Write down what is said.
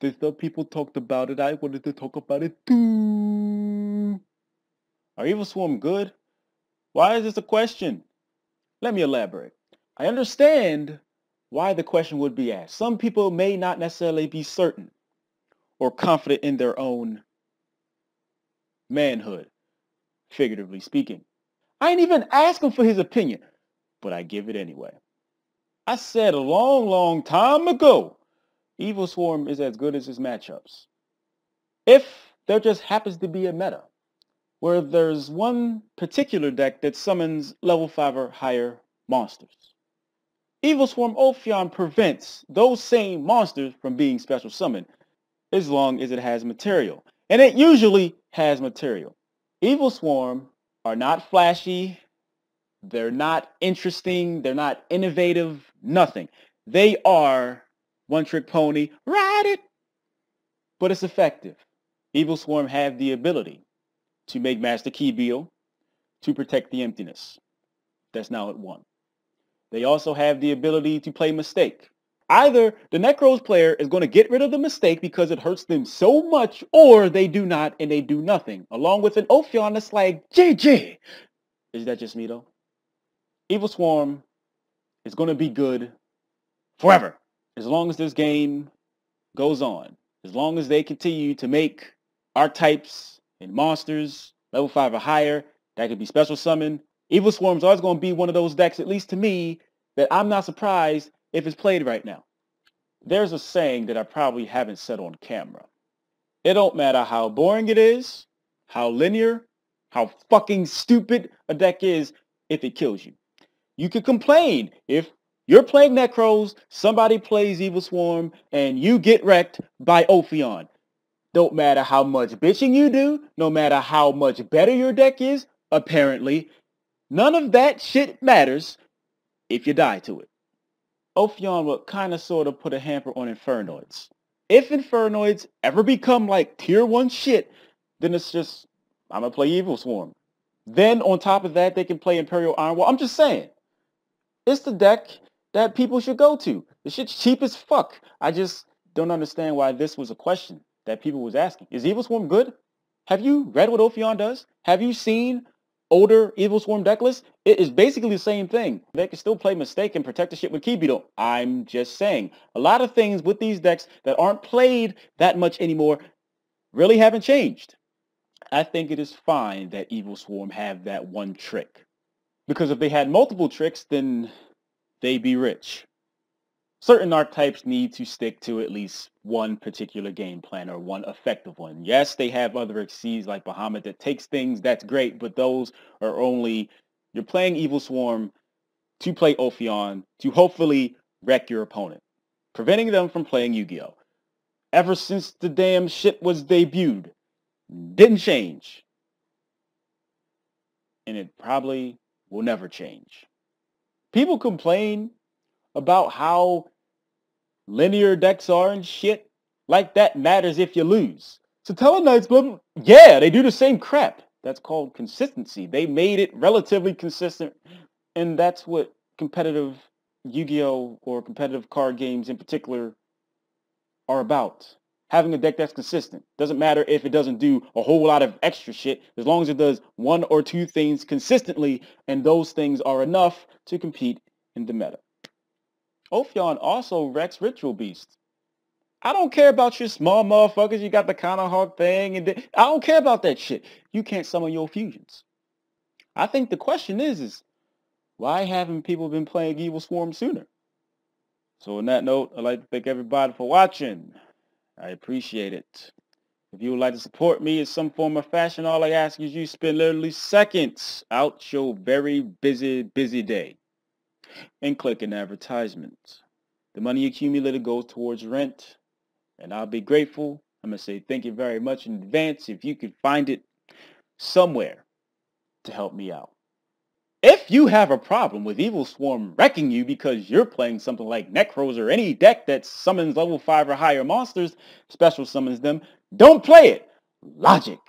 Since the people talked about it, I wanted to talk about it too. Are Evilswarm good? Why is this a question? Let me elaborate. I understand why the question would be asked. Some people may not necessarily be certain or confident in their own manhood, figuratively speaking. I ain't even asking for his opinion, but I give it anyway. I said a long time ago, Evilswarm is as good as his matchups. If there just happens to be a meta where there's one particular deck that summons level 5 or higher monsters. Evilswarm Ophion prevents those same monsters from being special summoned as long as it has material. And it usually has material. Evilswarm are not flashy, they're not interesting, they're not innovative, nothing. They are one-trick pony, ride it! But it's effective. Evilswarm have the ability to make Master Keybeal to protect the emptiness. That's now at 1. They also have the ability to play Mistake. Either the Necros player is going to get rid of the Mistake because it hurts them so much, or they do not and they do nothing. Along with an Ophion that's like, GG! Is that just me though? Evilswarm is going to be good forever. As long as this game goes on. As long as they continue to make archetypes and monsters, level 5 or higher, that could be special summon. Evilswarm's always going to be one of those decks, at least to me, that I'm not surprised if it's played right now. There's a saying that I probably haven't said on camera. It don't matter how boring it is, how linear, how fucking stupid a deck is if it kills you. You could complain if you're playing Necros, somebody plays Evilswarm, and you get wrecked by Ophion. Don't matter how much bitching you do, no matter how much better your deck is, apparently, none of that shit matters if you die to it. Ophion will kind of sort of put a hamper on Infernoids. If Infernoids ever become like tier 1 shit, then it's just, I'm going to play Evilswarm. Then on top of that, they can play Imperial Ironwall. I'm just saying. It's the deck that people should go to. The shit's cheap as fuck. I just don't understand why this was a question that people was asking. Is Evilswarm good? Have you read what Ophion does? Have you seen older Evilswarm deck lists? It is basically the same thing. They can still play Mistake and protect the shit with Keybeal. I'm just saying. A lot of things with these decks that aren't played that much anymore really haven't changed. I think it is fine that Evilswarm have that one trick. Because if they had multiple tricks, then they'd be rich. Certain archetypes need to stick to at least one particular game plan or one effective one. Yes, they have other exceeds like Bahamut that takes things, that's great, but those are only, you're playing Evilswarm to play Ophion to hopefully wreck your opponent, preventing them from playing Yu-Gi-Oh! Ever since the damn shit was debuted, didn't change. And it probably will never change. People complain about how linear decks are and shit. Like that matters if you lose. So Teleknights, blah, blah, yeah, they do the same crap. That's called consistency. They made it relatively consistent. And that's what competitive Yu-Gi-Oh! Or competitive card games in particular are about. Having a deck that's consistent. Doesn't matter if it doesn't do a whole lot of extra shit, as long as it does one or two things consistently, and those things are enough to compete in the meta. Ophion also wrecks Ritual Beasts. I don't care about your small motherfuckers, you got the Counter Hawk thing, and I don't care about that shit. You can't summon your fusions. I think the question is why haven't people been playing Evilswarm sooner? So on that note, I'd like to thank everybody for watching. I appreciate it. If you would like to support me in some form or fashion, all I ask is you spend literally seconds out your very busy day and click an advertisement. The money accumulated goes towards rent, and I'll be grateful. I'm going to say thank you very much in advance if you could find it somewhere to help me out. If you have a problem with Evilswarm wrecking you because you're playing something like Necros or any deck that summons level 5 or higher monsters, special summons them, don't play it. Logic.